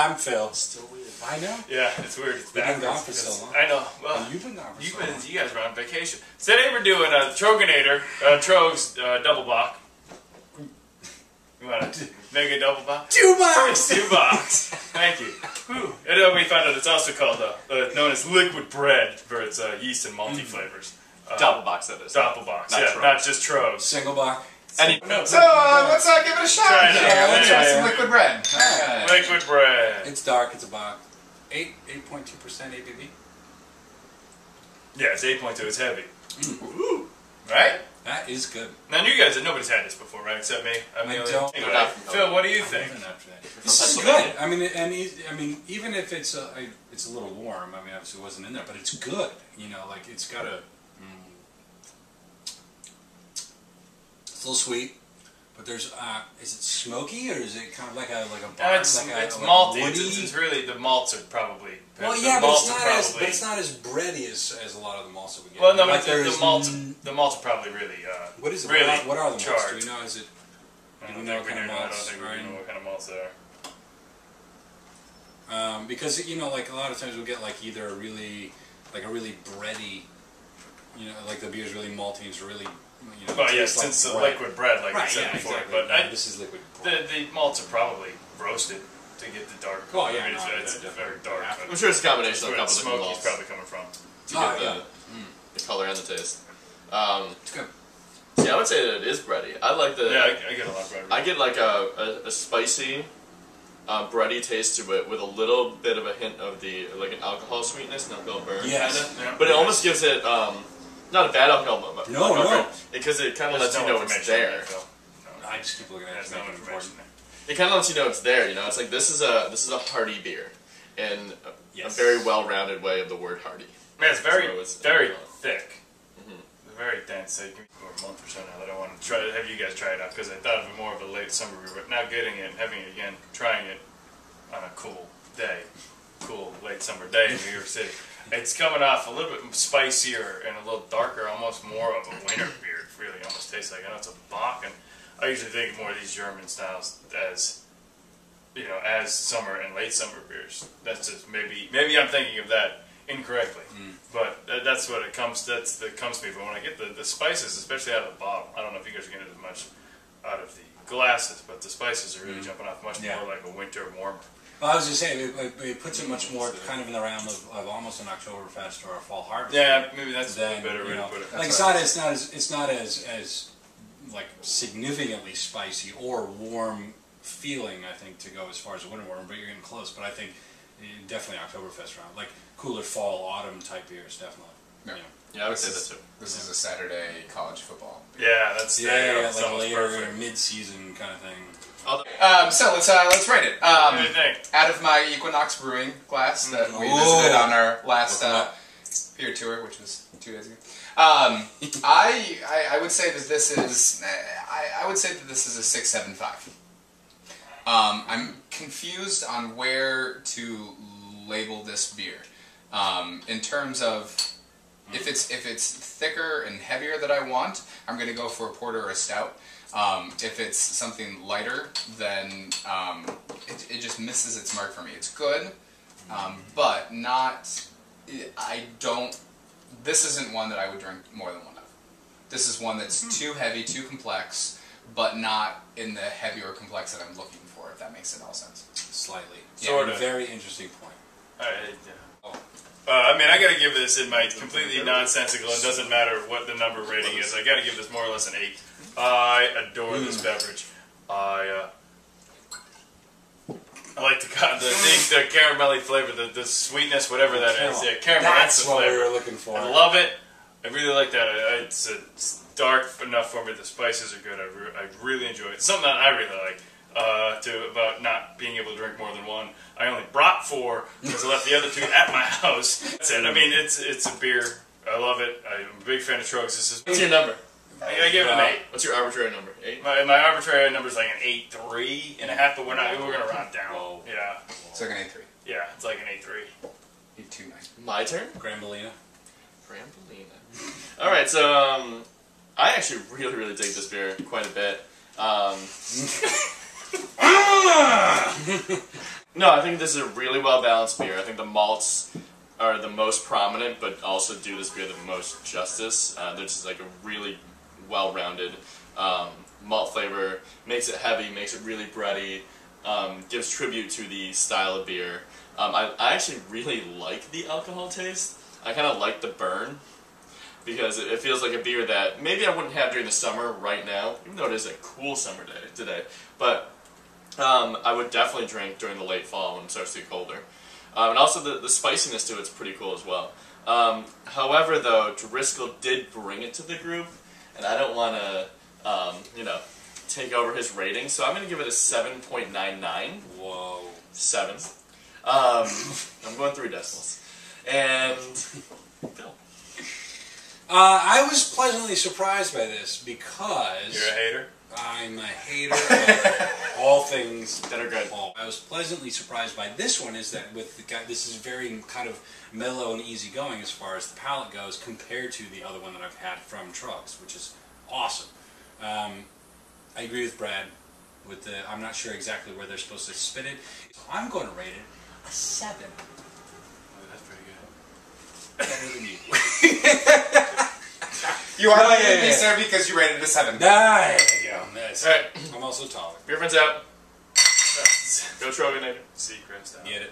time, Phil. It's still weird. I know. Yeah, it's weird. It's We've been gone for so long. I know. Well, you've been gone for so long. You guys were on vacation. Today we're doing a Troegenator, Troegs double block. You want to make a double box? 2 box! 2 box. Thank you. And then we found out it's also called known as liquid bread for its yeast and malty flavors. Double box, that is. Double box, not yeah, not just Troegs. Single box. So let's give it a shot. Let's try some liquid bread. Right. Liquid bread. It's dark. It's a box. 8.2% ABV. Yeah, it's 8.2. It's heavy. Ooh. Right? That is good. Now, you guys, nobody's had this before, right? Except me. I don't. Anyway, Phil, what do you think? This is good. I mean, even if it's a little warm. I mean, obviously it wasn't in there, but it's good. You know, like it's got a. It's a little sweet, but there's. Is it smoky or is it kind of like a bar? It's malty. It's really the malts are probably. Well, yeah, but it's not as bready as a lot of the malts that we get. Well, no, like the malts are probably really. What is it? Really what are the malts? charged. Do we know? Is it? I don't think we know what kind of malts they are. Because like a lot of times we get like either a really bready, like the beer's really malty and it's really, Well, yeah, since it's liquid bread, like I said before, exactly. but this is liquid. The malts are probably roasted to get the dark. Oh yeah, I mean, it's very dark. I'm sure it's a combination of a couple different different malts. malts Probably coming from. To get the color and the taste. It's good. Yeah, I would say that it is bready. I like the. Yeah, I get a lot of bread. I get like a spicy, bready taste to it with a little bit of a hint of like an alcohol sweetness, an alcohol burn, Yes. kind of. Yeah. But it almost gives it not a bad alcohol burn. No. Because it kind of lets you know it's there. I just keep looking at it. There's no information there. It kind of lets you know it's there. It's like this is a hearty beer, in a very well-rounded way of the word hearty. Man, it's very thick. Mm-hmm. Very dense. Like, for a month or so now that I want to try to have you guys try it out because I thought of it more of a late summer beer, but now getting it and having it again, trying it on a cool late summer day in New York City. It's coming off a little bit spicier and a little darker, almost more of a winter beer. It really almost tastes like. I know it's a Bock, and I usually think more of these German styles as as summer and late summer beers. That's just maybe I'm thinking of that incorrectly, but that's what it comes. Comes to me. But when I get the spices, especially out of the bottle, I don't know if you guys are getting as much out of the glasses, but the spices are really jumping off much more like a winter warmer. Well, I was just saying, it puts it much more kind of in the realm of almost an Oktoberfest or a fall harvest. Yeah, maybe that's a better way to put it. Like it's not as like significantly spicy or warm feeling. I think to go as far as a winter warm, but you're getting close. But I think definitely Oktoberfest round, like cooler fall, autumn type beers, definitely. Yeah, I would say that too. This is a Saturday college football beer. Yeah, that's like later mid-season kind of thing. So let's rate it. What do you think? Out of my Equinox Brewing glass that we visited on our last beer tour, which was 2 days ago. I would say that this is I would say that this is a 6.75. I'm confused on where to label this beer. In terms of if it's thicker and heavier that I want, I'm going to go for a porter or a stout. If it's something lighter, then it just misses its mark for me. It's good, but not. This isn't one that I would drink more than one of. This is one that's too heavy, too complex, but not in the heavy or complex that I'm looking for. If that makes it all sense. Slightly. Sort of. Very interesting point. I mean, I got to give this in my completely nonsensical. It doesn't matter what the number rating is. I got to give this more or less an 8. I adore this beverage. I like the caramelly flavor, the sweetness, whatever that is. Yeah, caramel. That's the what flavor. we were looking for. I love it. I really like that. It's dark enough for me. The spices are good. I really enjoy it. Something that I really like. About not being able to drink more than one. I only brought 4 because I left the other 2 at my house. That's it. I mean, it's a beer. I love it. I'm a big fan of Troegs. What's your number? I give it an 8. What's your arbitrary number? 8? My arbitrary number is like an 8.3.5, but we're gonna round down. Whoa. Yeah. It's like an 8.3. Yeah, it's like an 8.3. 8.29. My turn? Grambolina. All right, so I actually really, really dig this beer quite a bit. No, I think this is a really well balanced beer. I think the malts are the most prominent, but also do this beer the most justice. They're just like a really well-rounded malt flavor. Makes it heavy, makes it really bready. Gives tribute to the style of beer. I actually really like the alcohol taste. I kind of like the burn because it feels like a beer that maybe I wouldn't have during the summer right now, even though it is a cool summer day today. But I would definitely drink during the late fall when it starts to get colder. And also the spiciness to it's pretty cool as well. However, though, Driscoll did bring it to the group, and I don't want to, take over his rating, so I'm going to give it a 7.99. Whoa. 7. I'm going 3 decimals. And Bill. I was pleasantly surprised by this because You're a hater? I'm a hater of all things that are good. I was pleasantly surprised by this one is that with the guy, this is very kind of mellow and easygoing as far as the palate goes compared to the other one that I've had from Troegs, which is awesome. I agree with Brad with the, I'm not sure exactly where they're supposed to spit it. So I'm going to rate it a 7. Oh, that's pretty good. Better than you. You are better than me, sir, because you rated a 7. There you go. Nice. Alright, I'm also taller. beer friends out. Go Troegenator. Secrets out. Get it.